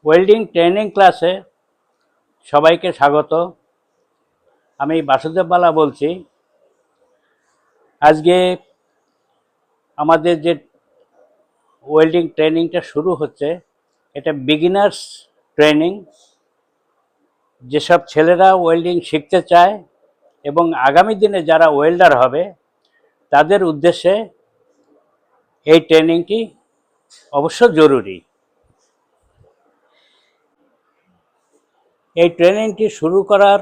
Welding training ক্লাসে সবাইকে স্বাগত। আমি বাসুদেব বালা বলছি। আজকে আমাদের যে ওয়েল্ডিং ট্রেনিংটা শুরু হচ্ছে, এটা বিগিনার্স ট্রেনিং। যেসব ছেলেরা ওয়েল্ডিং শিখতে চায় এবং আগামী দিনে যারা ওয়েল্ডার হবে তাদের উদ্দেশ্যে এই ট্রেনিংটি অবশ্য জরুরি। এই ট্রেনিংটি শুরু করার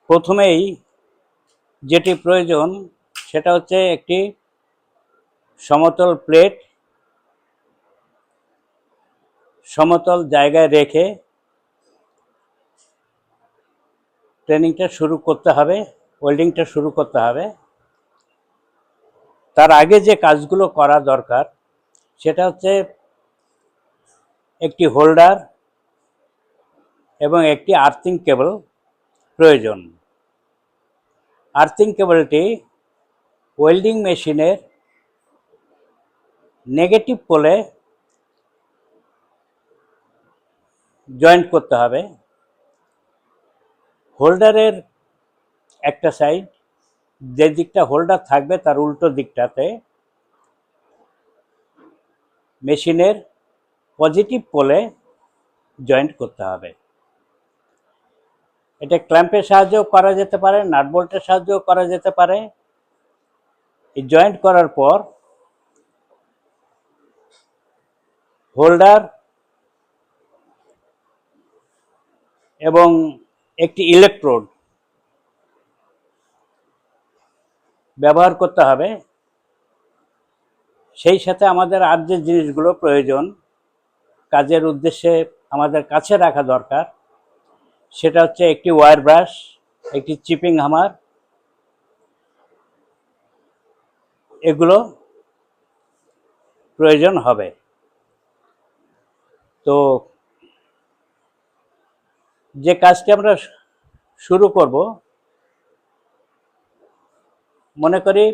প্রথমেই যেটি প্রয়োজন সেটা হচ্ছে একটি সমতল প্লেট সমতল জায়গায় রেখে ট্রেনিংটা শুরু করতে হবে, ওয়েল্ডিংটা শুরু করতে হবে। তার আগে যে কাজগুলো করা দরকার সেটা হচ্ছে একটি হোল্ডার এবং একটি আর্থিং কেবল প্রয়োজন। আর্থিং কেবলটি ওয়েল্ডিং মেশিনের নেগেটিভ পোলে জয়েন্ট করতে হবে। হোল্ডারের একটা সাইড, যে দিকটা হোল্ডার থাকবে তার উল্টো দিকটাতে মেশিনের পজিটিভ পোলে জয়েন্ট করতে হবে। এটা ক্ল্যাম্পের সাহায্যেও করা যেতে পারে, নাট বোল্টের সাহায্যেও করা যেতে পারে। এই জয়েন্ট করার পর হোল্ডার এবং একটি ইলেকট্রোড ব্যবহার করতে হবে। সেই সাথে আমাদের আর যে জিনিসগুলো প্রয়োজন কাজের উদ্দেশ্যে আমাদের কাছে রাখা দরকার সেটা হচ্ছে একটি ওয়্যার ব্রাশ, একটি চিপিং হামার, এগুলো প্রয়োজন হবে। তো যে কাজটি আমরা শুরু করব, মনে করি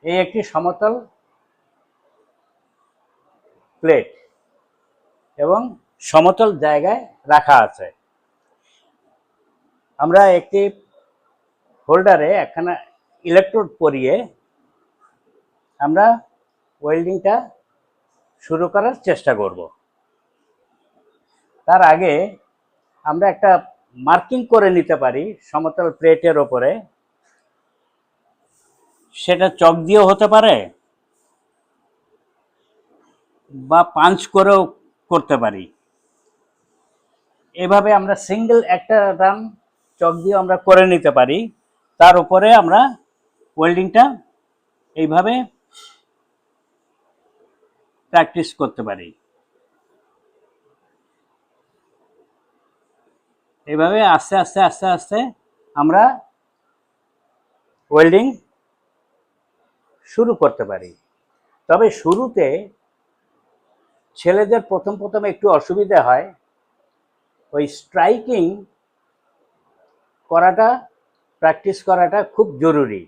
এই একটি সমতল প্লেট এবং সমতল জায়গায় রাখা আছে। আমরা একটি হোল্ডারে একখানা ইলেকট্রোড পরিয়ে আমরা ওয়েল্ডিংটা শুরু করার চেষ্টা করব। তার আগে আমরা একটা মার্কিং করে নিতে পারি সমতল প্লেটের ওপরে। সেটা চক দিয়েও হতে পারে বা পাঞ্চ করেও করতে পারি। এভাবে আমরা সিঙ্গেল একটা রান চক দিয়ে আমরা করে নিতে পারি। তার উপরে আমরা ওয়েল্ডিংটা এইভাবে প্র্যাকটিস করতে পারি। এইভাবে আস্তে আস্তে আস্তে আস্তে আমরা ওয়েল্ডিং শুরু করতে পারি। তবে শুরুতে ছেলেদের প্রথম একটু অসুবিধা হয়। ওই স্ট্রাইকিং করাটা, প্র্যাকটিস করাটা খুব জরুরি।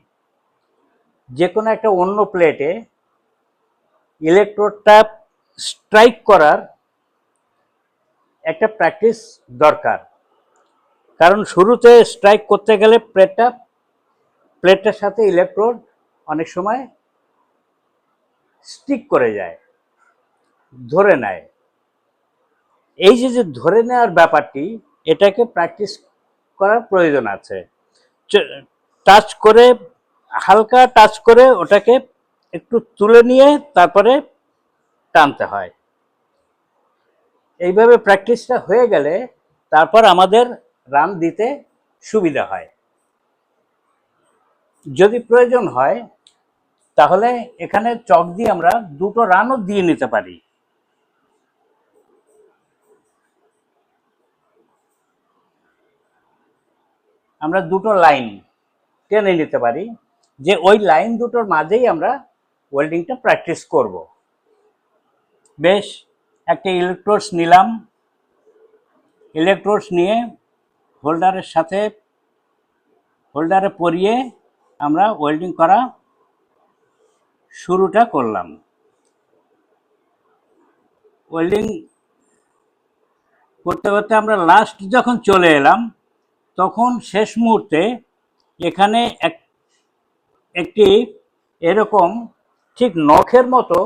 যে কোনো একটা অন্য প্লেটে ইলেকট্রোডটা স্ট্রাইক করার একটা প্র্যাকটিস দরকার। কারণ শুরুতে স্ট্রাইক করতে গেলে প্লেটটার সাথে ইলেকট্রোড অনেক সময় স্টিক করে যায়, ধরে নেয়। এই যে ধরে নেওয়ার ব্যাপারটি, এটাকে প্র্যাকটিস করার প্রয়োজন আছে। টাচ করে, হালকা টাচ করে ওটাকে একটু তুলে নিয়ে তারপরে টানতে হয়। এইভাবে প্র্যাকটিসটা হয়ে গেলে তারপর আমাদের রান দিতে সুবিধা হয়। যদি প্রয়োজন হয় তাহলে এখানে চক দিয়ে আমরা দুটো রানও দিয়ে নিতে পারি। আমরা দুটো লাইন টেনে নিতে পারি, যে ওই লাইন দুটোর মাঝেই আমরা ওয়েল্ডিংটা প্র্যাকটিস করব। বেশ, একটা ইলেকট্রোডস নিলাম। ইলেকট্রোডস নিয়ে হোল্ডারের সাথে হোল্ডারে পরিয়ে আমরা ওয়েল্ডিং করা শুরুটা করলাম। ওয়েল্ডিং করতে করতে আমরা লাস্ট যখন চলে এলাম, তখন শেষ মুহূর্তে এখানে একটি এরকম ঠিক নখের মতো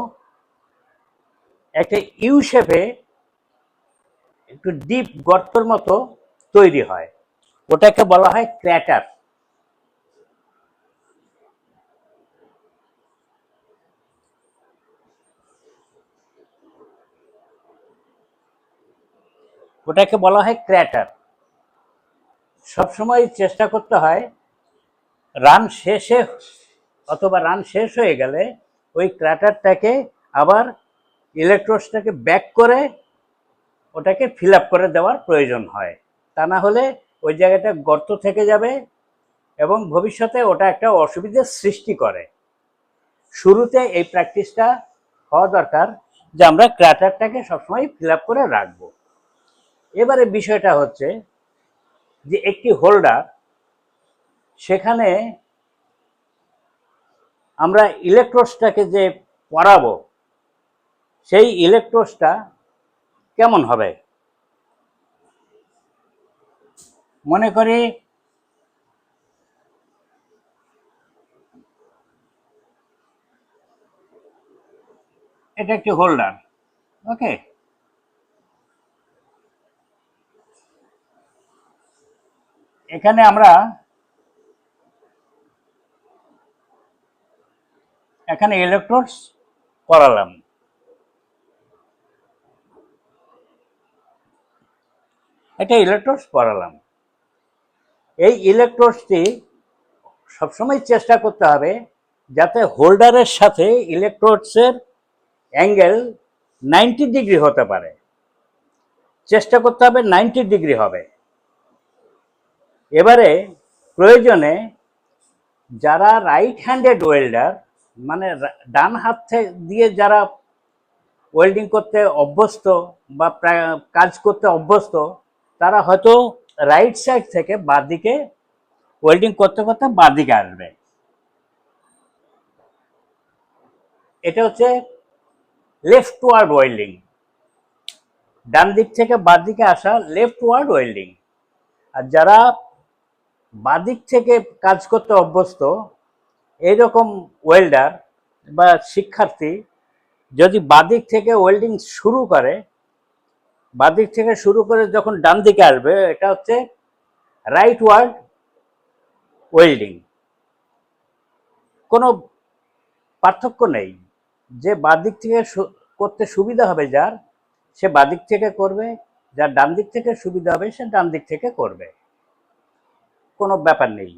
একটা ইউ শেপে একটু ডিপ গর্তর মতো তৈরি হয়, ওটাকে বলা হয় ক্র্যাটার। ওটাকে বলা হয় ক্র্যাটার। সবসময় চেষ্টা করতে হয় রান শেষে অথবা রান শেষ হয়ে গেলে ওই ক্র্যাটারটাকে আবার ইলেকট্রোডসটাকে ব্যাক করে ওটাকে ফিল আপ করে দেওয়ার প্রয়োজন হয়। তা না হলে ওই জায়গাটা গর্ত থেকে যাবে এবং ভবিষ্যতে ওটা একটা অসুবিধার সৃষ্টি করে। শুরুতে এই প্র্যাকটিসটা হওয়া দরকার যে আমরা ক্র্যাটারটাকে সবসময় ফিল আপ করে রাখবো। এবারে বিষয়টা হচ্ছে যে একটি হোল্ডার, সেখানে আমরা ইলেকট্রোডসটাকে যে পরাবো সেই ইলেকট্রোডসটা কেমন হবে। মনে করি এটা একটি হোল্ডার, ওকে। এখানে আমরা এখানে ইলেকট্রোডস পরালাম। এটা ইলেকট্রোডস পরালাম। এই ইলেকট্রোডসটি সবসময় চেষ্টা করতে হবে যাতে হোল্ডারের সাথে ইলেকট্রোডসের অ্যাঙ্গেল 90 ডিগ্রি হতে পারে। চেষ্টা করতে হবে 90 ডিগ্রি হবে। এবারে প্রয়োজনে যারা রাইট হ্যান্ডেড ওয়েল্ডার, মানে ডান হাত দিয়ে যারা ওয়েল্ডিং করতে অভ্যস্ত বা কাজ করতে অভ্যস্ত, তারা হয়তো রাইট সাইড থেকে বাঁদিকে ওয়েল্ডিং করতে করতে বাঁদিকে আসবে। এটা হচ্ছে লেফট ওয়ার্ড ওয়েল্ডিং, ডান দিক থেকে বাঁদিকে আসা লেফট ওয়ার্ড ওয়েল্ডিং। আর যারা বাঁদিক থেকে কাজ করতে অভ্যস্ত এইরকম ওয়েল্ডার বা শিক্ষার্থী যদি বাঁদিক থেকে ওয়েল্ডিং শুরু করে, বাঁদিক থেকে শুরু করে যখন ডান দিকে আসবে, এটা হচ্ছে রাইট ওয়ার্ড ওয়েল্ডিং। কোনো পার্থক্য নেই, যে বাঁদিক থেকে করতে সুবিধা হবে যার, সে বাঁদিক থেকে করবে, যার ডান দিক থেকে সুবিধা হবে সে ডান দিক থেকে করবে, কোনো ব্যাপার নেই।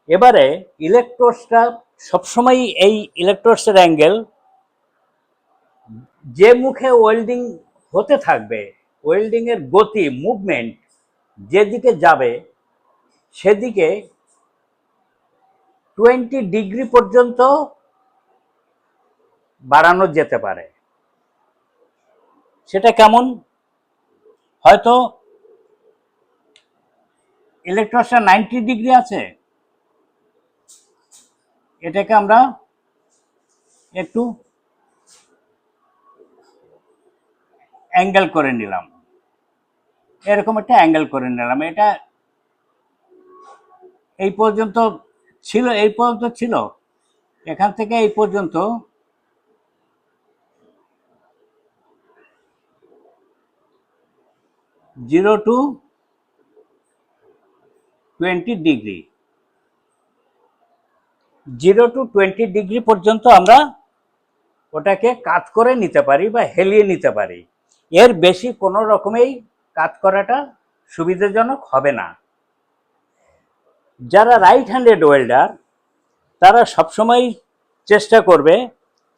এবারে ইলেকট্রোডসটা সবসময় এই ইলেকট্রোডসের অ্যাঙ্গেল যে মুখে ওয়েল্ডিং হতে থাকবে, ওয়েল্ডিং এর গতি মুভমেন্ট যেদিকে যাবে সেদিকে 20 ডিগ্রি পর্যন্ত বাড়ানো যেতে পারে। সেটা কেমন? হয়তো ইলেকট্রোডসটা 90 ডিগ্রি আছে, এটাকে আমরা একটু অ্যাঙ্গেল করে নিলাম, এরকম একটা অ্যাঙ্গেল করে নিলাম। এটা এই পর্যন্ত ছিল, এখান থেকে এই পর্যন্ত 0 to 20 ডিগ্রি, 0 to 20 ডিগ্রি পর্যন্ত আমরা ওটাকে কাট করে নিতে পারি বা হেলিয়ে নিতে পারি। এর বেশি কোনো রকমেই কাট করাটা সুবিধাজনক হবে না। যারা রাইট হ্যান্ডেড ওয়েল্ডার তারা সবসময় চেষ্টা করবে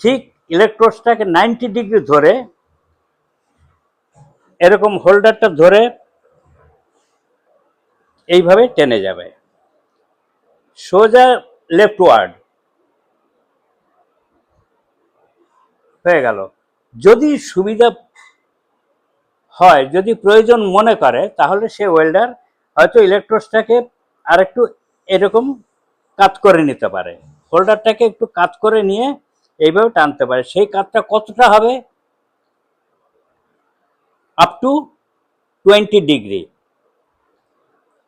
ঠিক ইলেকট্রোডসটাকে 90 ডিগ্রি ধরে, এরকম হোল্ডারটা ধরে এইভাবে টেনে যাবে সোজা লেফট ওয়ার্ড হয়ে গেল। যদি সুবিধা হয়, যদি প্রয়োজন মনে করে, তাহলে সে ওয়েল্ডার হয়তো ইলেকট্রোডসটাকে আরেকটু এরকম কাত করে নিতে পারে, হোল্ডারটাকে একটু কাত করে নিয়ে এইভাবে টানতে পারে। সেই কাতটা কতটা হবে? আপ টু 20 ডিগ্রি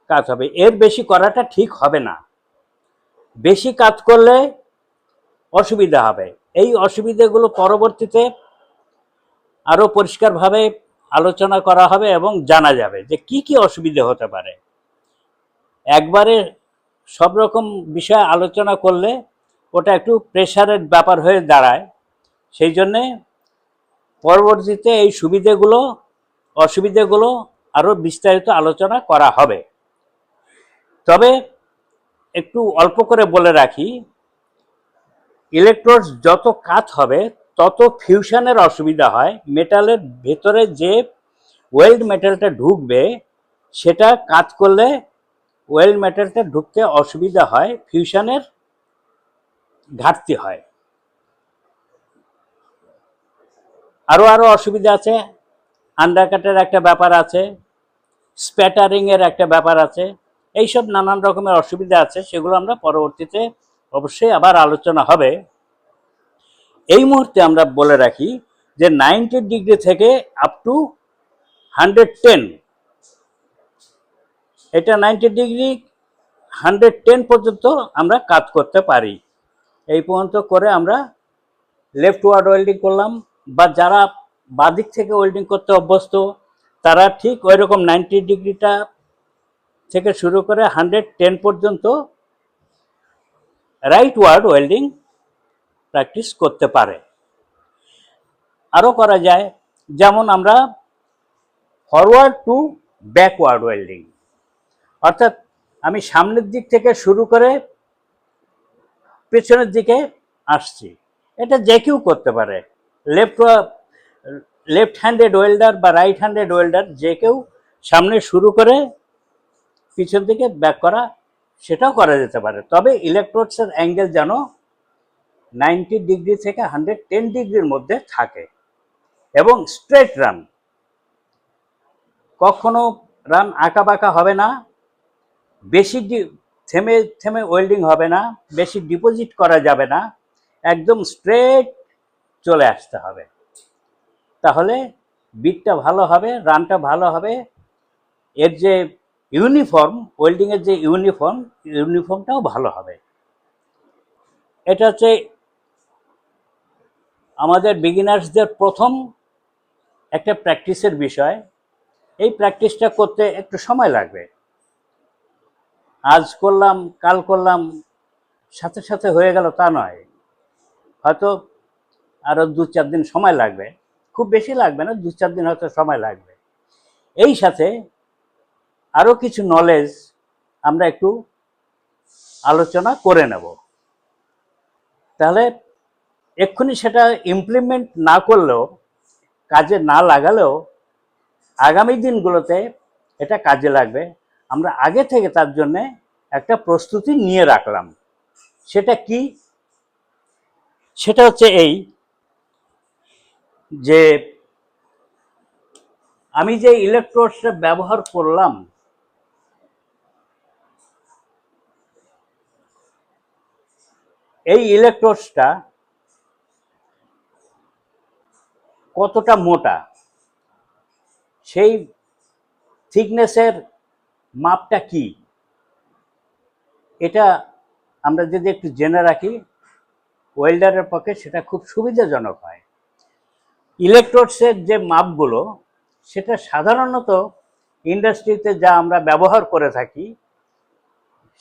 কাত হবে, এর বেশি করাটা ঠিক হবে না। বেশি কাত করলে অসুবিধা হবে। এই অসুবিধাগুলো পরবর্তীতে আরো পরিষ্কারভাবে আলোচনা করা হবে এবং জানা যাবে যে কি কি অসুবিধা হতে পারে। একবারে সব রকম বিষয় আলোচনা করলে ওটা একটু প্রেশারের ব্যাপার হয়ে দাঁড়ায়। সেই জন্যে পরবর্তীতে এই সুবিধাগুলো অসুবিধাগুলো আরো বিস্তারিত আলোচনা করা হবে। তবে একটু অল্প করে বলে রাখি, ইলেকট্রোডস যত কাত হবে তত ফিউশনের অসুবিধা হয়। মেটালের ভেতরে যে ওয়েল্ড মেটালটা ঢুকবে সেটা কাত করলে ওয়েল্ড মেটালটা ঢুকতে অসুবিধা হয়, ফিউশনের ঘাটতি হয়। আরো অসুবিধা আছে, আন্ডারকাটের একটা ব্যাপার আছে, স্প্যাটারিং এর একটা ব্যাপার আছে, এইসব নানান রকমের অসুবিধা আছে, সেগুলো আমরা পরবর্তীতে অবশ্যই আবার আলোচনা হবে। এই মুহূর্তে আমরা বলে রাখি যে 90 ডিগ্রি থেকে আপ টু 110, এটা 90 ডিগ্রি 110 পর্যন্ত আমরা কাজ করতে পারি। এই পর্যন্ত করে আমরা লেফট ওয়ার্ড ওয়েল্ডিং করলাম, বা যারা বাদিক থেকে ওয়েল্ডিং করতে অভ্যস্ত তারা ঠিক ওই রকম 90 ডিগ্রিটা থেকে শুরু করে 110 পর্যন্ত রাইট ওয়ার্ড ওয়েল্ডিং প্র্যাকটিস করতে পারে। আরও করা যায়, যেমন আমরা ফরওয়ার্ড টু ব্যাকওয়ার্ড ওয়েল্ডিং, অর্থাৎ আমি সামনের দিক থেকে শুরু করে পেছনের দিকে আসছি, এটা যে কেউ করতে পারে। লেফট হ্যান্ডেড ওয়েল্ডার বা রাইট হ্যান্ডেড ওয়েল্ডার যে কেউ সামনে শুরু করে পিছন দিকে ব্যাক করা, সেটাও করা যেতে পারে। তবে ইলেকট্রোডসের অ্যাঙ্গেল যেন 90 ডিগ্রি থেকে 110 ডিগ্রির মধ্যে থাকে এবং স্ট্রেট রান, কখনো রান আঁকা বাঁকা হবে না, বেশি থেমে থেমে ওয়েল্ডিং হবে না, বেশি ডিপোজিট করা যাবে না, একদম স্ট্রেট চলে আসতে হবে। তাহলে বিটটা ভালো হবে, রানটা ভালো হবে, এর যে ইউনিফর্ম ওয়েল্ডিংয়ের যে ইউনিফর্মটাও ভালো হবে। এটা হচ্ছে আমাদের বিগিনার্সদের প্রথম একটা প্র্যাকটিসের বিষয়। এই প্র্যাকটিসটা করতে একটু সময় লাগবে। আজ করলাম কাল করলাম সাথে সাথে হয়ে গেল তা নয়, হয়তো আরো 2-4 দিন সময় লাগবে, খুব বেশি লাগবে না, 2-4 দিন হয়তো সময় লাগবে। এই সাথে আরো কিছু নলেজ আমরা একটু আলোচনা করে নেব। তাহলে এক্ষুনি সেটা ইমপ্লিমেন্ট না করলেও, কাজে না লাগালেও আগামী দিনগুলোতে এটা কাজে লাগবে। আমরা আগে থেকে তার জন্য একটা প্রস্তুতি নিয়ে রাখলাম। সেটা কি? সেটা হচ্ছে এই যে আমি যে ইলেকট্রোডসটা ব্যবহার করলাম, এই ইলেকট্রোডসটা কতটা মোটা, সেই থিকনেসের মাপটা কি, এটা আমরা যদি একটু জেনে রাখি ওয়েল্ডারের পক্ষে সেটা খুব সুবিধাজনক হয়। ইলেকট্রোডসের যে মাপগুলো, সেটা সাধারণত ইন্ডাস্ট্রিতে যা আমরা ব্যবহার করে থাকি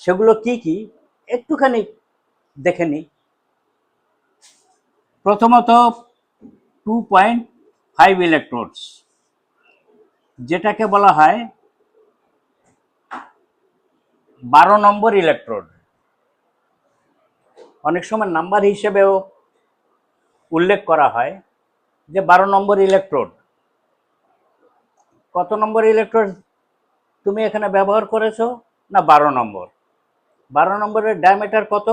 সেগুলো কি কি একটুখানি দেখে নিই। প্রথমত 2.5 ইলেকট্রোডস, যেটাকে বলা হয় 12 নম্বর ইলেকট্রোড, অনেক সময় নাম্বার হিসেবেও উল্লেখ করা হয় যে 12 নম্বর ইলেকট্রোড। কত নম্বর ইলেকট্রোড তুমি এখানে ব্যবহার করেছো? না, 12 নম্বর। 12 নম্বরের ডায়ামিটার কত?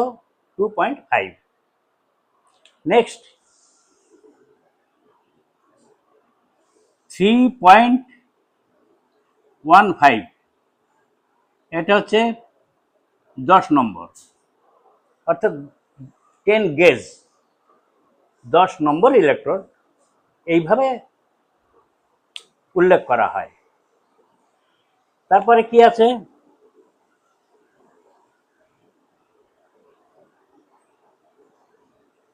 2.5। নেক্সট 3.15, এটা হচ্ছে 10 নম্বর। অর্থাৎ 10 গেজ 10 নম্বর ইলেকট্রোড এইভাবে উল্লেখ করা হয়। তারপরে কি আছে,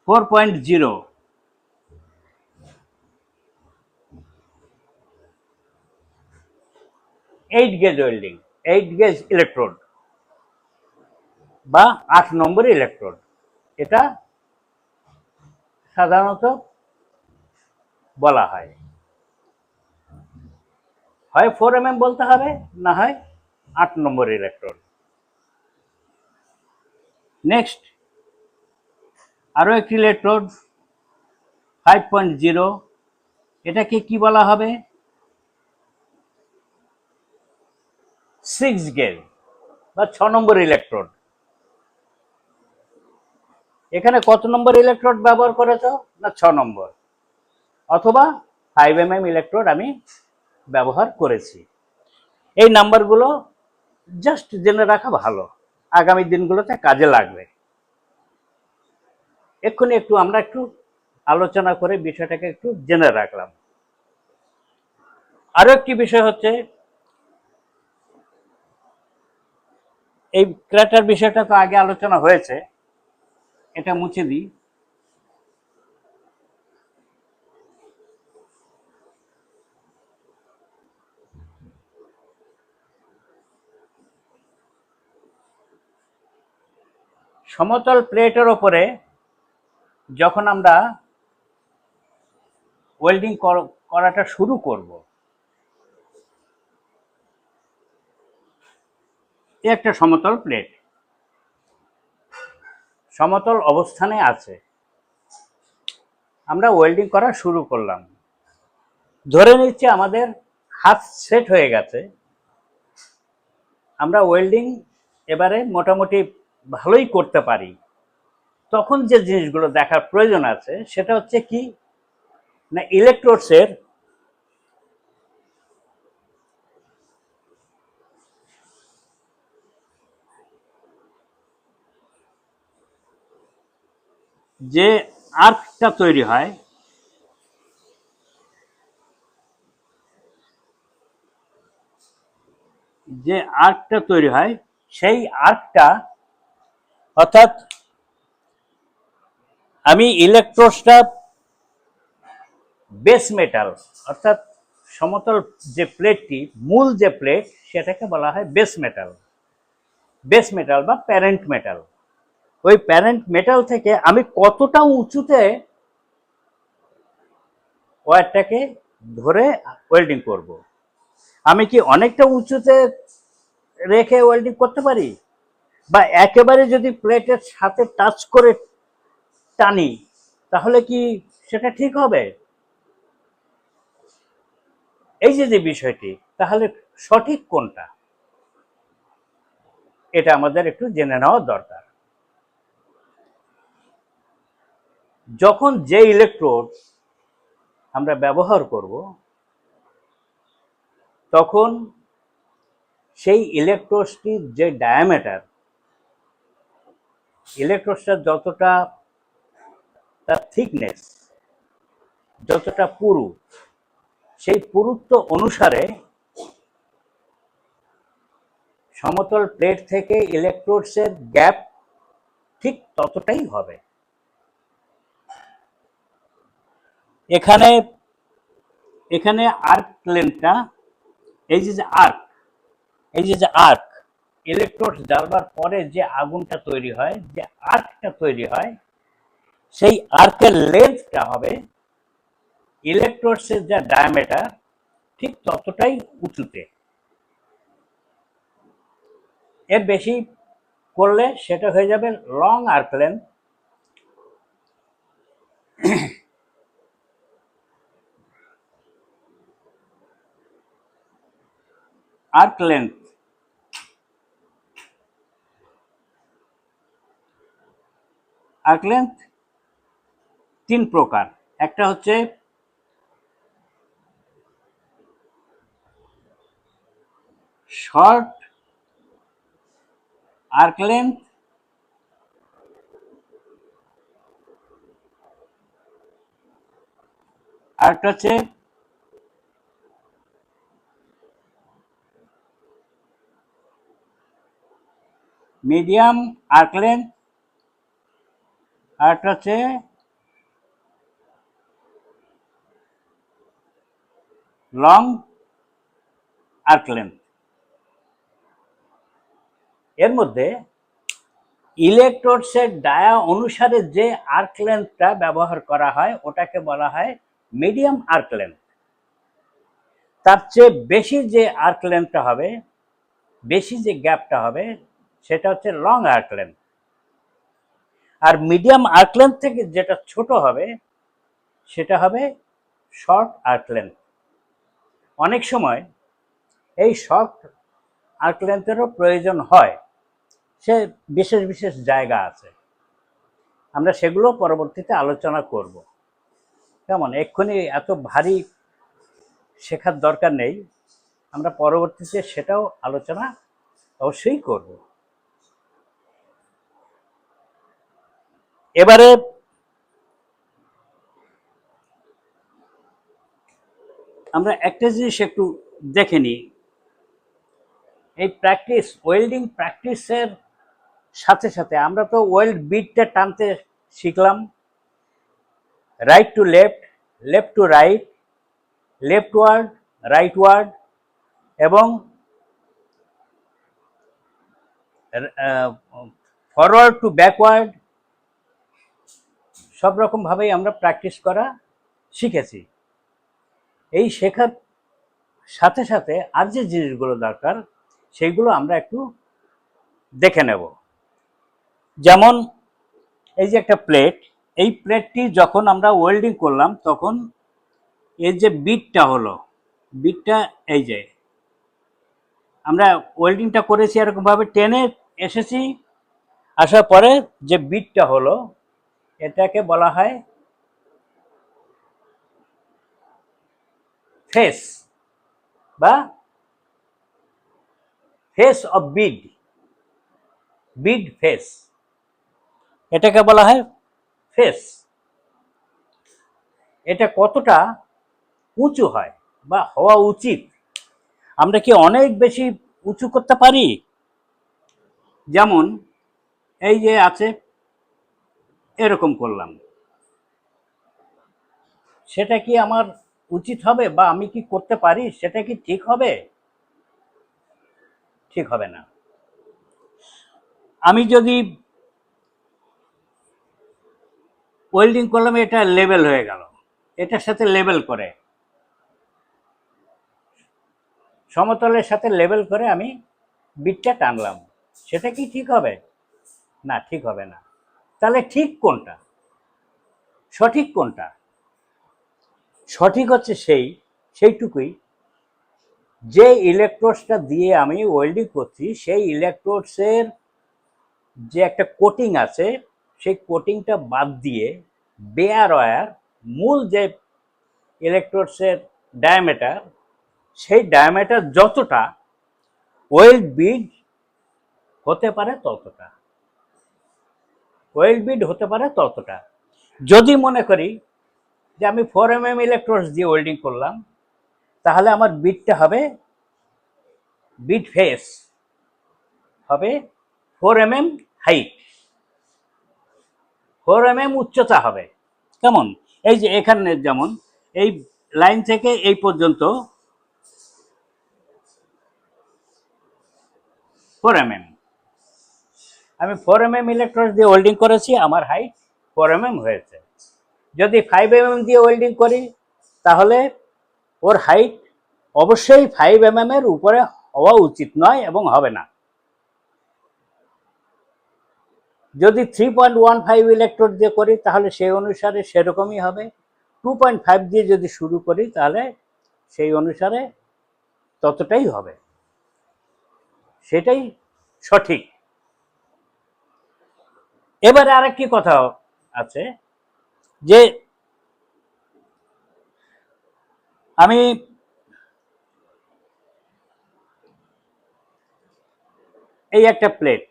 4.0 8 গেজ ওয়েল্ডিং, 8 গেজ ইলেকট্রোড বা 8 নম্বর ইলেকট্রোড। এটা সাধারণত বলা হয়, হয় 4 বলতে হবে, না হয় 8 নম্বর ইলেকট্রোড। নেক্সট আরো একটি ইলেকট্রোড 5.0, এটাকে কি বলা হবে, 6 গেজ বা 6 নম্বর ইলেকট্রোড। এখানে কত নম্বর ইলেকট্রোড ব্যবহার করেছ, না 6 নম্বর, অথবা 5 ইলেকট্রোড আমি ব্যবহার করেছি। এই নাম্বারগুলো জাস্ট জেনে রাখা ভালো, আগামী দিনগুলোতে কাজে লাগবে। এক্ষুনি আমরা একটু আলোচনা করে বিষয়টাকে একটু জেনে রাখলাম। আরো একটি বিষয় হচ্ছে, এই ক্র্যাটার বিষয়টা তো আগে আলোচনা হয়েছে, এটা মুছে দিই। সমতল প্লেটের ওপরে যখন আমরা ওয়েল্ডিং করাটা শুরু করব, একটা সমতল প্লেট সমতল অবস্থানে আছে, আমরা ওয়েল্ডিং করা শুরু করলাম। ধরে নিচ্ছে আমাদের হাত সেট হয়ে গেছে, আমরা ওয়েল্ডিং এবারে মোটামুটি ভালোই করতে পারি। তখন যে জিনিসগুলো দেখার প্রয়োজন আছে সেটা হচ্ছে কি, না ইলেকট্রোডসের যে আর্কটা তৈরি হয়, সেই আর্কটা, অর্থাৎ আমি ইলেকট্রোডসটা বেস মেটাল, অর্থাৎ সমতল যে প্লেটটি, মূল যে প্লেট, সেটাকে বলা হয় বেস মেটাল বা প্যারেন্ট মেটাল। ওই প্যারেন্ট মেটাল থেকে আমি কতটা উঁচুতে ওয়্যারটাকে ধরে ওয়েল্ডিং করব। আমি কি অনেকটা উঁচুতে রেখে ওয়েল্ডিং করতে পারি, বা একেবারে যদি প্লেটের সাথে টাচ করে টানি, তাহলে কি সেটা ঠিক হবে? এই যে বিষয়টি, তাহলে সঠিক কোনটা, এটা আমাদের একটু জেনে নেওয়া দরকার। যখন যে ইলেকট্রোড আমরা ব্যবহার করব, তখন সেই ইলেকট্রোডটির যে ডায়ামিটার, ইলেকট্রোডটা যতটা, তার থিকনেস যতটা পুরু, সেই পুরুত্ব অনুসারে সমতল প্লেট থেকে ইলেকট্রোডসের গ্যাপ ঠিক ততটাই হবে। এখানে এখানে আর্ক লেন্থটা, এই যে আর্ক ইলেকট্রোড জ্বালবার পরে যে আগুনটা তৈরি হয়, যে আর্কটা তৈরি হয়, সেই আর্কের লেন্থটা হবে ইলেকট্রোডসের যা ডায়ামিটার ঠিক ততটাই উঁচুতে। এর বেশি করলে সেটা হয়ে যাবে long arc length. Arc length তিন প্রকার। একটা হচ্ছে শর্ট আর্ক লেন্থ, আরেকটা হচ্ছে মিডিয়াম আর্ক লেন্থ, আরেকটা হচ্ছে লং আর্ক লেন্থ। এর মধ্যে ইলেকট্রোডসের ডায়া অনুসারে যে আর্ক লেন্থটা ব্যবহার করা হয় ওটাকে বলা হয় মিডিয়াম আর্ক লেন্থ। তার চেয়ে বেশি যে আর্ক লেন্থটা হবে, বেশি যে গ্যাপটা হবে, সেটা হচ্ছে লং আর্ক লেন্থ। আর মিডিয়াম আর্ক লেন্থ থেকে যেটা ছোট হবে সেটা হবে শর্ট আর্ক লেন্থ। অনেক সময় এই শর্ট আর্ক লেন্থেরও প্রয়োজন হয়, সে বিশেষ বিশেষ জায়গা আছে, আমরা সেগুলো পরবর্তীতে আলোচনা করব। কেমন, এক্ষুনি এত ভারী শেখার দরকার নেই, আমরা পরবর্তীতে সেটাও আলোচনা অবশ্যই করব। এবারে আমরা একটা জিনিস একটু দেখে নিই। এই প্র্যাকটিস, ওয়েল্ডিং প্র্যাকটিসের সাথে সাথে আমরা তো ওয়েল্ড বিটটা টানতে শিখলাম, right to left, left to right, leftward, rightward, এবং ফরওয়ার্ড টু ব্যাকওয়ার্ড, সব রকম ভাবেই আমরা প্র্যাকটিস করা শিখেছি। এই শেখার সাথে সাথে আর যে জিনিসগুলো দরকার সেইগুলো আমরা একটু দেখে নেব। যেমন এই যে একটা প্লেট, এই প্লেটটি যখন আমরা ওয়েল্ডিং করলাম তখন এর যে বিটটা হলো, বিটটা এই যে আমরা ওয়েল্ডিংটা করেছি এরকমভাবে টেনে এসেছি, আসার পরে যে বিটটা হলো এটাকে বলা হয় ফেস বা face of bead, bead face, এটাকে বলা হয় ফেস। এটা কতটা উঁচু হয় বা হওয়া উচিত, আমরা কি অনেক বেশি উঁচু করতে পারি? যেমন এই যে আছে, এরকম করলাম, সেটা কি আমার উচিত হবে বা আমি কি করতে পারি? সেটা কি ঠিক হবে? ঠিক হবে না। আমি যদি ওয়েল্ডিং করলাম, এটা লেবেল হয়ে গেল, এটার সাথে লেবেল করে, সমতলের সাথে লেবেল করে আমি বিটটা টানলাম, সেটা কি ঠিক হবে? না, ঠিক হবে না। তাহলে ঠিক কোনটা, সঠিক কোনটা? সঠিক হচ্ছে সেইটুকুই যে ইলেকট্রোডসটা দিয়ে আমি ওয়েল্ডিং করছি, সেই ইলেকট্রোডসের যে একটা কোটিং আছে, সেই কোটিংটা বাদ দিয়ে বেয়ার ওয়্যার, মূল যে ইলেকট্রোডসের ডায়ামিটার, সেই ডায়ামিটার যতটা ওয়েল্ড বিড হতে পারে ততটা, ওয়েল্ড বিড হতে পারে ততটা। যদি মনে করি যে আমি 4 mm ইলেকট্রোডস দিয়ে ওয়েল্ডিং করলাম, তাহলে আমার বিটটা হবে, বিট ফেস হবে 4 mm হাইট, 4 mm উচ্চতা হবে। কেমন, এই যে এখানে যেমন এই লাইন থেকে এই পর্যন্ত 4 mm, আমি 4 mm ইলেকট্রোড দিয়ে ওয়েল্ডিং করেছি, আমার হাইট 4 mm হয়েছে। যদি 5 mm দিয়ে ওয়েল্ডিং করি তাহলে ওর হাইট অবশ্যই 5 mm এর উপরে হওয়া উচিত নয় এবং হবে না। যদি 3.15 ইলেকট্রোড দিয়ে করি তাহলে সেই অনুসারে সেরকমই হবে। 2.5 দিয়ে যদি শুরু করি তাহলে সেই অনুসারে ততটাই হবে, সেটাই সঠিক। এবারে আরেকটি কথা আছে, যে আমি এই একটা প্লেট,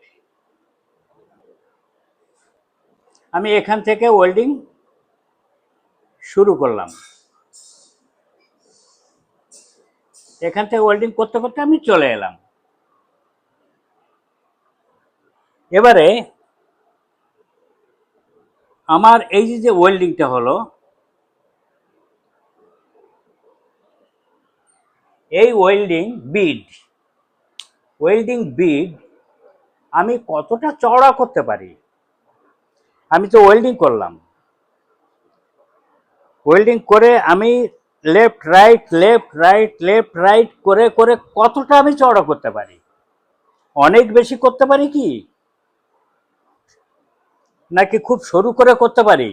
আমি এখান থেকে ওয়েল্ডিং শুরু করলাম, এখান থেকে ওয়েল্ডিং করতে করতে আমি চলে এলাম। এবারে আমার এই যে ওয়েল্ডিংটা হলো, এই ওয়েল্ডিং বিড আমি কতটা চওড়া করতে পারি। আমি তো ওয়েল্ডিং করলাম, ওয়েল্ডিং করে আমি left right left right left right করে করে কতটা আমি চওড়া করতে পারি। অনেক বেশি করতে পারি কি, নাকি খুব সরু করে করতে পারি,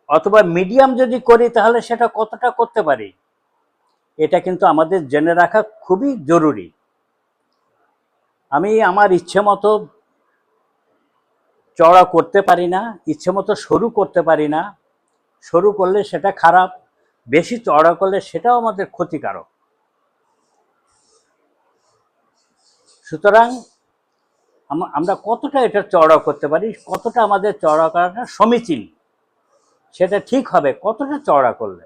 অথবা মিডিয়াম যদি করি তাহলে সেটা কতটা করতে পারি, এটা কিন্তু আমাদের জেনে রাখা খুবই জরুরি। আমি আমার ইচ্ছে মতো চওড়া করতে পারি না, ইচ্ছে মতো সরু করতে পারি না। সরু করলে সেটা খারাপ, বেশি চওড়া করলে সেটাও আমাদের ক্ষতিকারক। সুতরাং আমরা কতটা এটা চওড়া করতে পারি, কতটা আমাদের চওড়া করাটা সমীচীন, সেটা ঠিক হবে কতটা চওড়া করলে,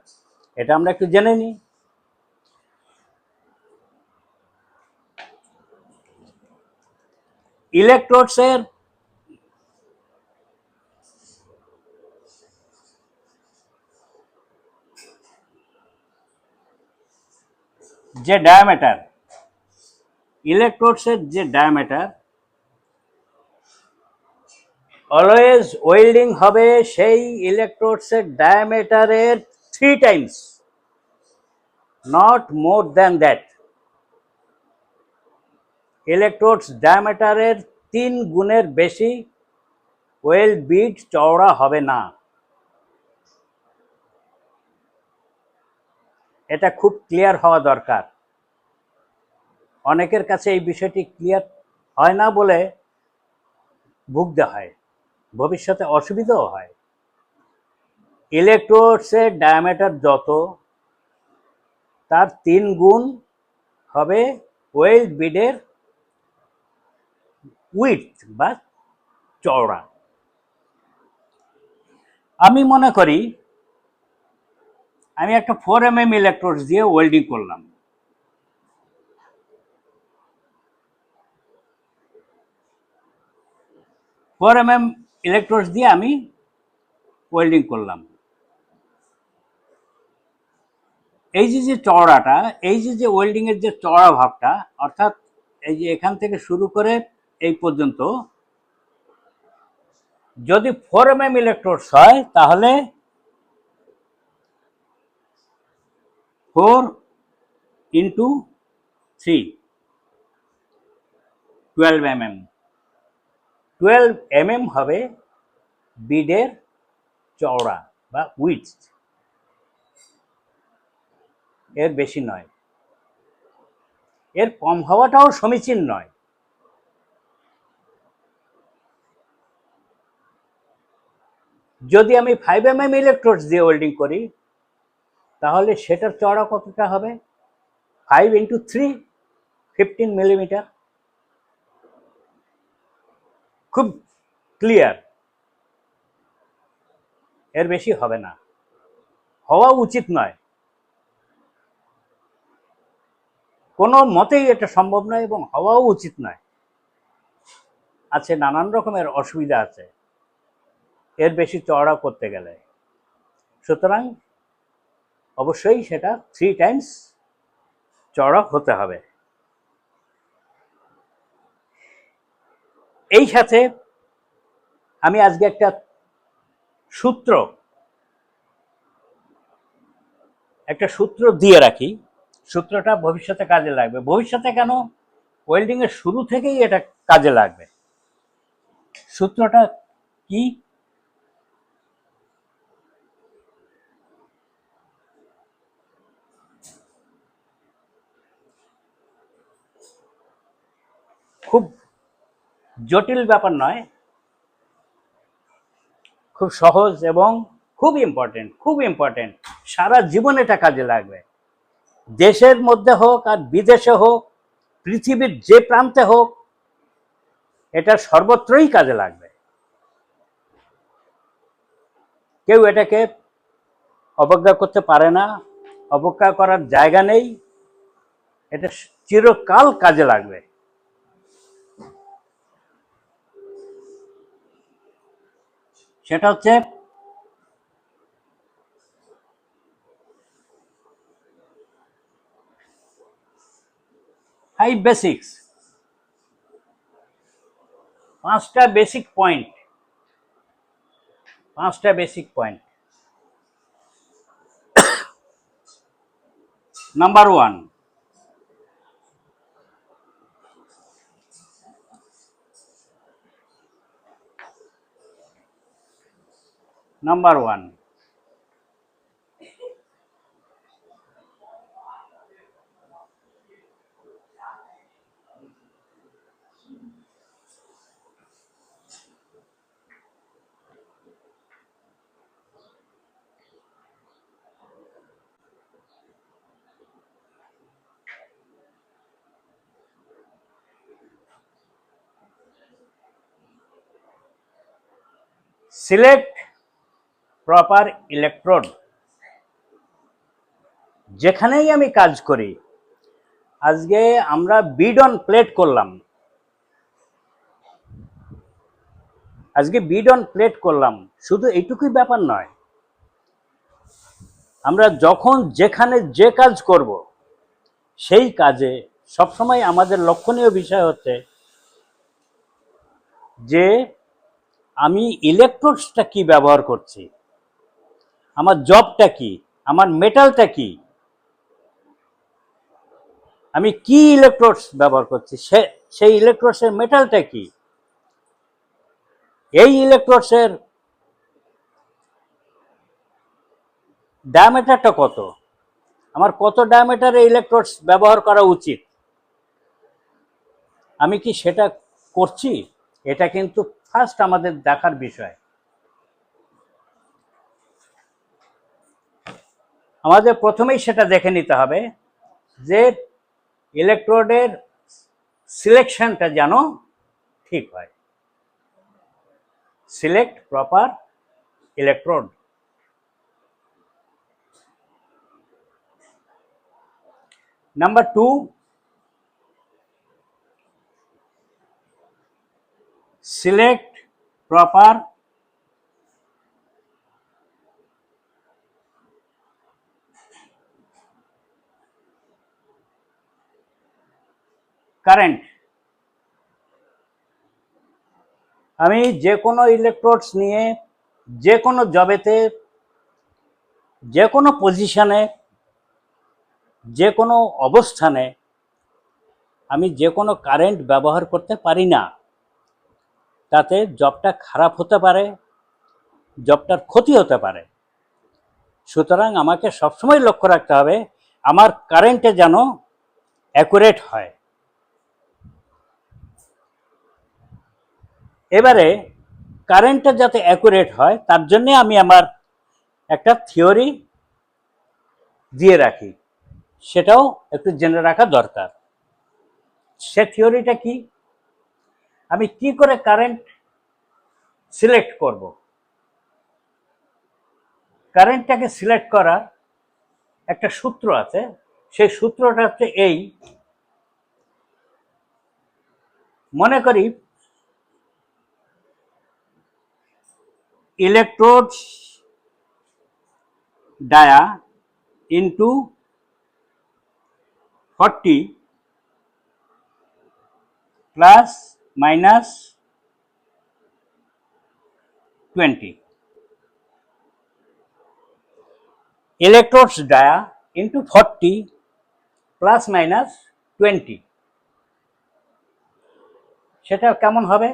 এটা আমরা একটু জেনে নিই। ইলেকট্রোডসের যে ডায়ামিটার, ইলেকট্রোডসের যে ডায়ামিটার, অলওয়েজ ওয়েল্ডিং হবে সেই ইলেকট্রোডসের ডায়ামিটারের 3 times, not more than that. Electrodes ডায়ামিটারের 3 গুণের বেশি ওয়েল্ড বিড চওড়া হবে না। এটা খুব ক্লিয়ার হওয়া দরকার। অনেকের কাছে এই বিষয়টি ক্লিয়ার হয় না বলে ভুগতে হয়, ভবিষ্যতে অসুবিধাও হয়। ইলেকট্রোডসের ডায়ামিটার যত, তার 3 গুণ হবে ওয়েল্ড বিডের উইডথ বা চওড়া। আমি মনে করি আমি একটা 4 mm ইলেকট্রোডস দিয়ে ওয়েল্ডিং করলাম। 4 mm ইলেকট্রোডস দিয়ে আমি ওয়েল্ডিং করলাম। এই যে চওড়াটা, এই যে ওয়েল্ডিং এর যে চওড়া ভাবটা, অর্থাৎ এই যে এখান থেকে শুরু করে এই পর্যন্ত যদি 4 mm ইলেকট্রোডস হয় তাহলে 4 ইন্টু 3 12 mm। 12 mm হবে বিডের চওড়া বা উইডথ, এর বেশি নয়। এর কম হওয়াটাও সমীচীন নয়। যদি আমি 5 mm ইলেকট্রোডস দিয়ে ওয়েল্ডিং করি তাহলে সেটার চওড়া কতটা হবে, 5 ইন্টু 3 15 মিলিমিটার। খুব ক্লিয়ার, এর বেশি হবে না, হওয়া উচিত নয়, কোনো মতেই এটা সম্ভব নয় এবং হওয়াও উচিত নয়। আছে নানান রকমের অসুবিধা আছে এর বেশি চওড়া করতে গেলে। সুতরাং অবশ্যই সেটা 3 টাইমস চওড়া হতে হবে। এই সাথে আমি আজকে একটা সূত্র দিয়ে রাখি। সূত্রটা ভবিষ্যতে কাজে লাগবে। ভবিষ্যতে কেন, ওয়েল্ডিং এর শুরু থেকেই এটা কাজে লাগবে। সূত্রটা কি? খুব জটিল ব্যাপার নয়, খুব সহজ এবং খুব ইম্পর্টেন্ট। সারা জীবন এটা কাজে লাগবে। দেশের মধ্যে হোক আর বিদেশে হোক, পৃথিবীর যে প্রান্তে হোক, এটা সর্বত্রই কাজে লাগবে। কেউ এটাকে অবজ্ঞা করতে পারে না, অপেক্ষা করার জায়গা নেই, এটা চিরকাল কাজে লাগবে। সেটা হচ্ছে ফাইভ বেসিক্স, 5টা basic point. Number 1, select proper electrode. যেখানেই আমি কাজ করি, আজকে আমরা বিড অন প্লেট করলাম, শুধু এইটুকুই ব্যাপার নয়, আমরা যখন যেখানে যে কাজ করব, সেই কাজে সবসময় আমাদের লক্ষণীয় বিষয় হচ্ছে যে আমি ইলেকট্রোডসটা কি ব্যবহার করছি, আমার জবটা কি, আমার মেটালটা কি, আমি কি ইলেকট্রোডস ব্যবহার করছি, সেই ইলেকট্রোডসের মেটালটা কি, এই ইলেকট্রোডসের ডায়ামিটারটা কত, আমার কত ডায়ামিটারে ইলেকট্রোডস ব্যবহার করা উচিত, আমি কি সেটা করছি, এটা কিন্তু ফার্স্ট আমাদের দেখার বিষয়। আমাদের প্রথমেই সেটা দেখে নিতে হবে যে ইলেকট্রোডের সিলেকশনটা যেন ঠিক হয়। Select proper electrode. Number 2, select proper current. আমি যে কোনো ইলেকট্রোডস নিয়ে যে কোনো জবেতে, যে কোনো পজিশনে, যে কোনো অবস্থানে আমি যে কোনো কারেন্ট ব্যবহার করতে পারি না, তাতে জবটা খারাপ হতে পারে, জবটার ক্ষতি হতে পারে। সুতরাং আমাকে সবসময় লক্ষ্য রাখতে হবে আমার কারেন্টে যেন অ্যাকুরেট হয়। এবারে কারেন্টটা যাতে অ্যাকুরেট হয় তার জন্য আমি আমার একটা থিওরি দিয়ে রাখি, সেটাও একটু জেনে রাখা দরকার। সে থিওরিটা কি, আমি কি করে কারেন্ট সিলেক্ট করব, কারেন্টটাকে সিলেক্ট করার একটা সূত্র আছে। সেই সূত্রটা হচ্ছে এই, মনে করি electrodes dia into 40 plus minus 20, electrodes dia into 40 plus minus 20, সেটা কেমন হবে?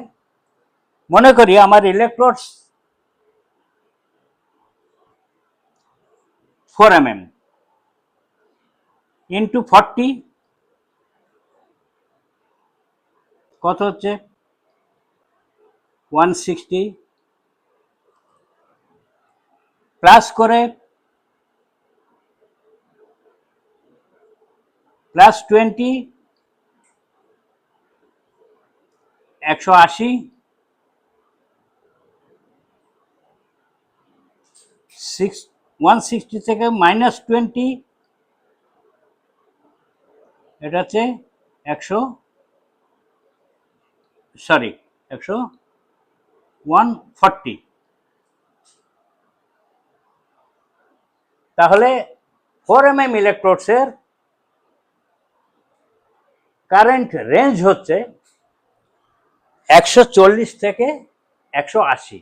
মনে করি আমার ইলেকট্রোডস 4 mm ইন্টু 40 কত হচ্ছে 160, প্লাস করে প্লাস 20 180, 160 থেকে -20 এটা হচ্ছে 140। তাহলে 4 mm ইলেকট্রোডসের কারেন্ট রেঞ্জ হচ্ছে 140 থেকে 180।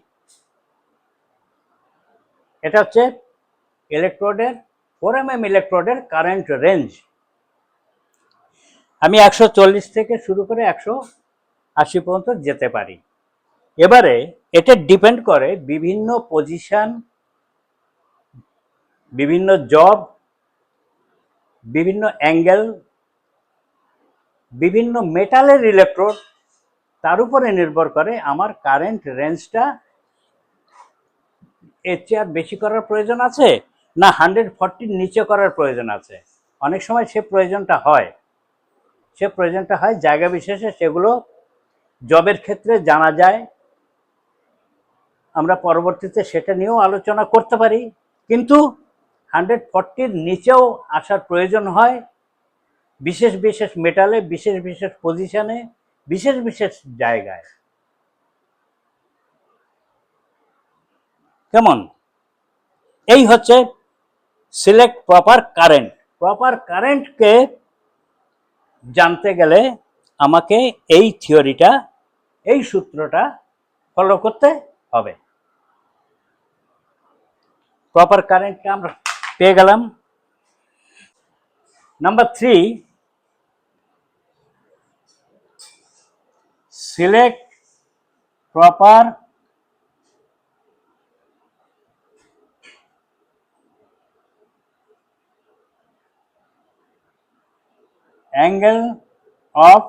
এটা হচ্ছে ইলেকট্রোডের 4 mm ইলেকট্রোডের কারেন্ট রেঞ্জ। আমি 140 থেকে শুরু করে 180 পর্যন্ত যেতে পারি। এবারে এটা ডিপেন্ড করে বিভিন্ন পজিশন, বিভিন্ন জব, বিভিন্ন অ্যাঙ্গেল, বিভিন্ন মেটালের ইলেকট্রোড, তার উপরে নির্ভর করে আমার কারেন্ট রেঞ্জটা এর চেয়ে আর বেশি করার প্রয়োজন আছে না 140 নিচে করার প্রয়োজন আছে। অনেক সময় সে প্রয়োজনটা হয় জায়গা বিশেষে, সেগুলো জবের ক্ষেত্রে জানা যায়, আমরা পরবর্তীতে সেটা নিয়েও আলোচনা করতে পারি। কিন্তু 140 নিচেও আসার প্রয়োজন হয় বিশেষ বিশেষ মেটালে, বিশেষ বিশেষ পজিশনে, বিশেষ বিশেষ জায়গায়। কেমন? এই হচ্ছে সিলেক্ট প্রপার কারেন্ট। প্রপার কারেন্টকে জানতে গেলে আমাকে এই থিওরিটা, এই সূত্রটা ফলো করতে হবে। প্রপার কারেন্টকে আমরা পেয়ে গেলাম। Number 3, select proper angle of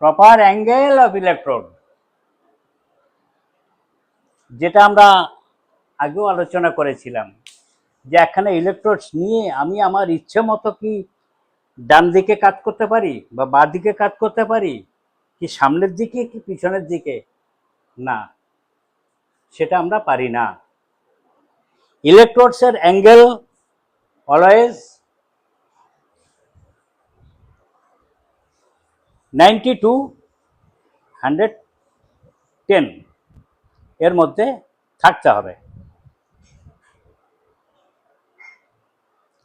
proper angle of electrode, যেটা আমরা আগেও আলোচনা করেছিলাম যে একখানা ইলেকট্রোডস নিয়ে আমি আমার ইচ্ছে মতো কি ডান দিকে কাট করতে পারি বা বাঁ দিকে কাট করতে পারি, কি সামনের দিকে কি পিছনের দিকে, না, সেটা আমরা পারি না। ইলেকট্রোডসের অ্যাঙ্গেল অলওয়েজ 90 to 110 এর মধ্যে থাকতে হবে।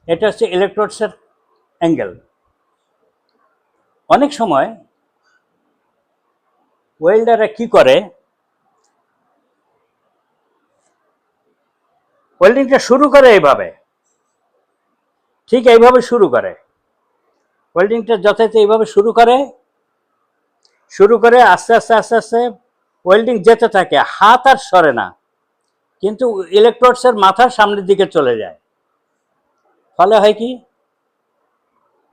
এটা হচ্ছে ইলেকট্রোডসের অ্যাঙ্গেল। অনেক সময় ওয়েল্ডাররা কি করে, ওয়েল্ডিংটা শুরু করে এইভাবে, ঠিক এইভাবে শুরু করে, ওয়েল্ডিংটা যথাযথ এইভাবে শুরু করে আস্তে আস্তে আস্তে আস্তে ওয়েল্ডিং যেতে থাকে, হাত আর সরে না, কিন্তু ইলেকট্রোডসের মাথার সামনের দিকে চলে যায়। ফলে হয় কি,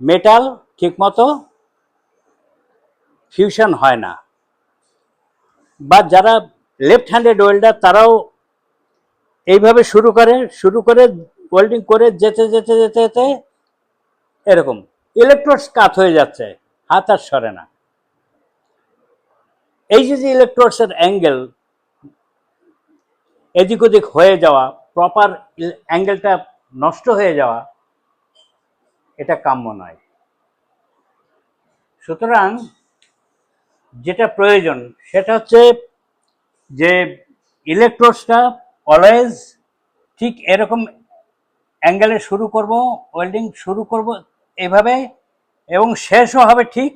মেটাল ঠিকমতো ফিউশন হয় না। বা যারা লেফট হ্যান্ডেড ওয়েল্ডার তারাও এইভাবে শুরু করে ওয়েল্ডিং করে যেতে যেতে যেতে যেতে এরকম ইলেকট্রোডস কাট হয়ে যাচ্ছে, হাত আর সরে না। এই যে ইলেকট্রোডসের অ্যাঙ্গেল এদিক ওদিক হয়ে যাওয়া, প্রপার অ্যাঙ্গেলটা নষ্ট হয়ে যাওয়া, এটা কাম্য নয়। সুতরাং যেটা প্রয়োজন সেটা হচ্ছে যে ইলেকট্রোডসটা অলওয়েজ ঠিক এরকম অ্যাঙ্গেলে শুরু করব, ওয়েল্ডিং শুরু করব এইভাবে, এবং শেষও হবে ঠিক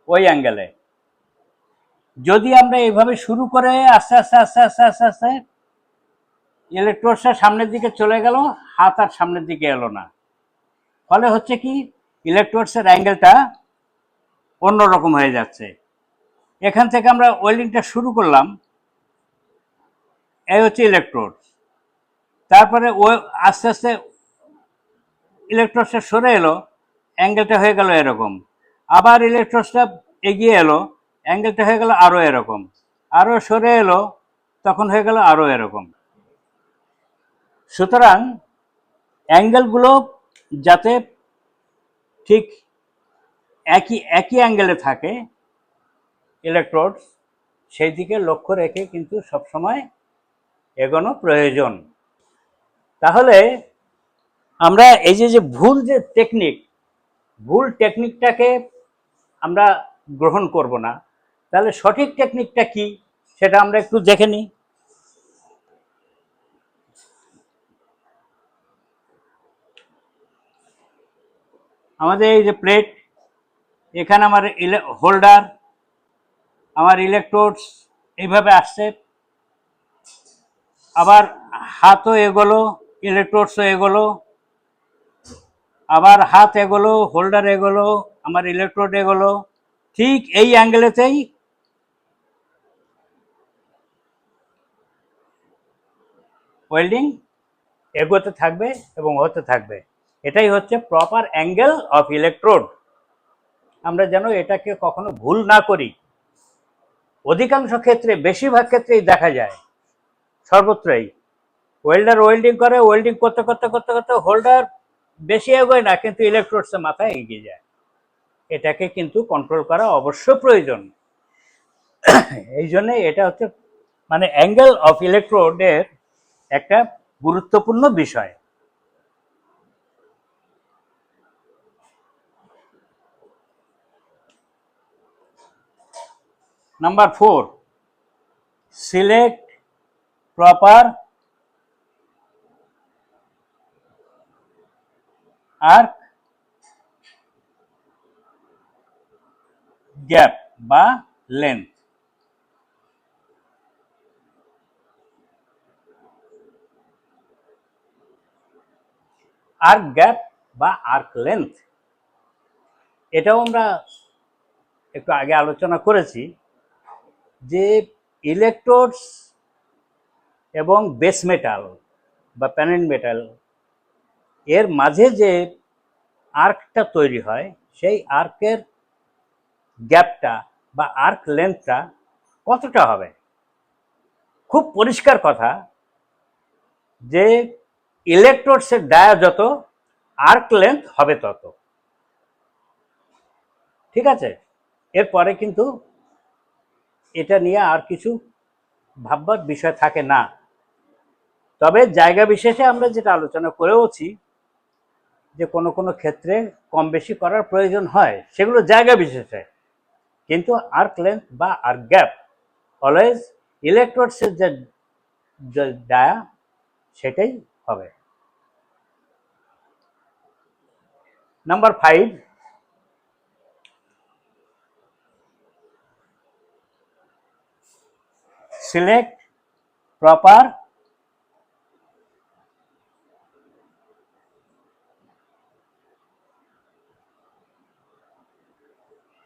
ওই অ্যাঙ্গেলে। যদি আমরা এইভাবে শুরু করে আস্তে আস্তে আস্তে আস্তে আস্তে আস্তে ইলেকট্রোডসটা সামনের দিকে চলে গেল, হাত আর সামনের দিকে এলো না, ফলে হচ্ছে কি, ইলেকট্রোডসের অ্যাঙ্গেলটা অন্যরকম হয়ে যাচ্ছে। এখান থেকে আমরা ওয়েল্ডিংটা শুরু করলাম, এই হচ্ছে ইলেকট্রোডস, তারপরে আস্তে আস্তে ইলেকট্রোডসটা সরে এলো, অ্যাঙ্গেলটা হয়ে গেল এরকম, আবার ইলেকট্রোডসটা এগিয়ে এলো, অ্যাঙ্গেলটা হয়ে গেল আরও এরকম, আরও সরে এলো, তখন হয়ে গেল আরও এরকম। সুতরাং অ্যাঙ্গেলগুলো যাতে ঠিক একই একই অ্যাঙ্গেলে থাকে ইলেকট্রোডস, সেই দিকে লক্ষ্য রেখে কিন্তু সবসময় এগোনো প্রয়োজন। তাহলে আমরা এই যে ভুল যে টেকনিক, ভুল টেকনিকটাকে আমরা গ্রহণ করব না। তাহলে সঠিক টেকনিকটা কি সেটা আমরা একটু দেখে নিই। আমাদের এই যে প্লেট, এখানে আমার হোল্ডার, আমার ইলেকট্রোডস এইভাবে আসছে, আবার হাতও এগোলো, ইলেকট্রোডসও এগোলো, আবার হাত এগোলো, হোল্ডার এগোলো, আমার ইলেকট্রোড এগোলো। ঠিক এই অ্যাঙ্গেলেতেই ওয়েল্ডিং এগোতে থাকবে এবং হতে থাকবে। এটাই হচ্ছে প্রপার অ্যাঙ্গেল অফ ইলেকট্রোড। আমরা যেন এটাকে কখনো ভুল না করি। অধিকাংশ ক্ষেত্রে, বেশিরভাগ ক্ষেত্রেই দেখা যায়, সর্বত্রই ওয়েল্ডার ওয়েল্ডিং করে, ওয়েল্ডিং করতে করতে করতে করতে হোল্ডার বেশি এগোয় না, কিন্তু ইলেকট্রোডসের মাথায় এগিয়ে যায়। এটাকে কিন্তু কন্ট্রোল করা অবশ্য প্রয়োজন। এই জন্য এটা হচ্ছে মানে অ্যাঙ্গেল অফ ইলেকট্রোডের একটা গুরুত্বপূর্ণ বিষয়। Number 4, select proper arc gap বা লেন্থ। আর্ক গ্যাপ বা আর্ক লেন্থ, এটাও আমরা একটু আগে আলোচনা করেছি যে ইলেকট্রোডস এবং বেস মেটাল বা প্যানেল মেটাল এর মাঝে যে আর্কটা তৈরি হয়, সেই আর্কের গ্যাপটা বা আর্ক লেন্থটা কতটা হবে। খুব পরিষ্কার কথা যে ইলেকট্রোডসের ডায়া যত, আর্ক লেন্থ হবে তত। ঠিক আছে, এরপরে কিন্তু এটা নিয়ে আর কিছু ভাববার বিষয় থাকে না। তবে জায়গা বিশেষে আমরা যেটা আলোচনা করেওছি যে কোনো কোনো ক্ষেত্রে কম বেশি করার প্রয়োজন হয়, সেগুলো জায়গা বিশেষে। কিন্তু আর্ক লেন্থ বা আর্ক গ্যাপ অলওয়েজ ইলেকট্রোডসের যে ডায়া সেটাই হবে। Number 5, select proper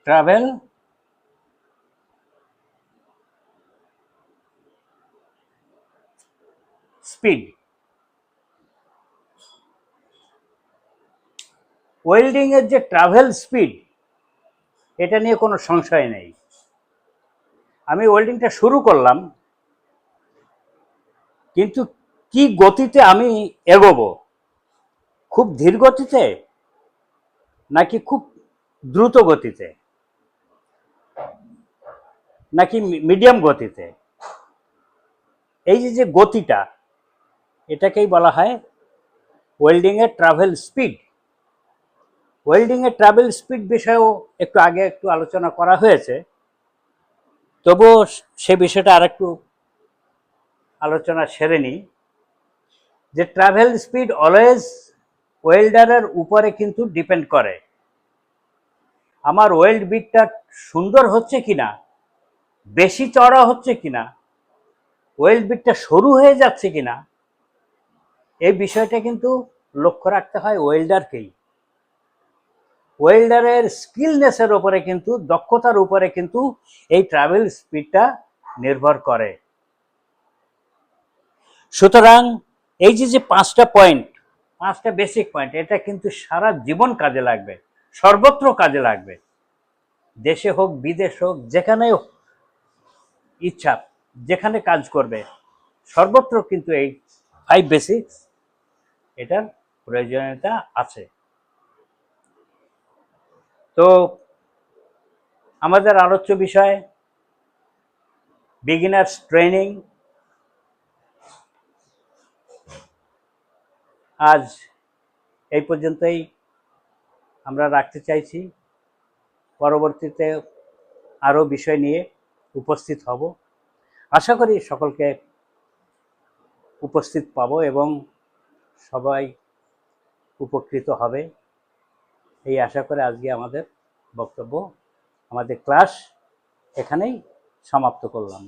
travel speed. Welding এর যে ট্রাভেল স্পিড, এটা নিয়ে কোনো সংশয় নেই। আমি ওয়েল্ডিংটা শুরু করলাম, কিন্তু কি গতিতে আমি এগোবো, খুব ধীর গতিতে নাকি খুব দ্রুত গতিতে নাকি মিডিয়াম গতিতে, এই যে গতিটা, এটাকেই বলা হয় ওয়েল্ডিং এর ট্রাভেল স্পিড। ওয়েল্ডিং এর ট্রাভেল স্পিড বিষয়েও একটু আগে একটু আলোচনা করা হয়েছে, তবুও সে বিষয়টা আর একটু আলোচনা সেরে নিই। যে ট্রাভেল স্পিড অলওয়েজ ওয়েল্ডারের উপরে কিন্তু ডিপেন্ড করে। আমার ওয়েল্ড বিটটা সুন্দর হচ্ছে কিনা, বেশি চড়া হচ্ছে কিনা, ওয়েল্ড বিটটা সরু হয়ে যাচ্ছে কিনা, এই বিষয়টা কিন্তু লক্ষ্য রাখতে হয় ওয়েল্ডারকেই। ওয়েল্ডারের স্কিলনেসের উপরে কিন্তু, দক্ষতার উপরে কিন্তু এই ট্রাভেল স্পিডটা নির্ভর করে। সুতরাং এই যে 5টা পয়েন্ট, 5টা বেসিক পয়েন্ট, এটা কিন্তু সারা জীবন কাজে লাগবে, সর্বত্র কাজে লাগবে। দেশে হোক বিদেশ হোক, যেখানে ইচ্ছা যেখানে কাজ করবে, সর্বত্র কিন্তু এই 5 বেসিক্স এটার প্রয়োজনীয়তা আছে। তো আমাদের আলোচ্য বিষয় বিগিনার্স ট্রেনিং। আজ এই পর্যন্তই আমরা রাখতে চাইছি। পরবর্তীতে আরও বিষয় নিয়ে উপস্থিত হব। আশা করি সকলকে উপস্থিত পাবো এবং সবাই উপকৃত হবে, এই আশা করে আজকে আমাদের বক্তব্য, আমাদের ক্লাস এখানেই সমাপ্ত করলাম।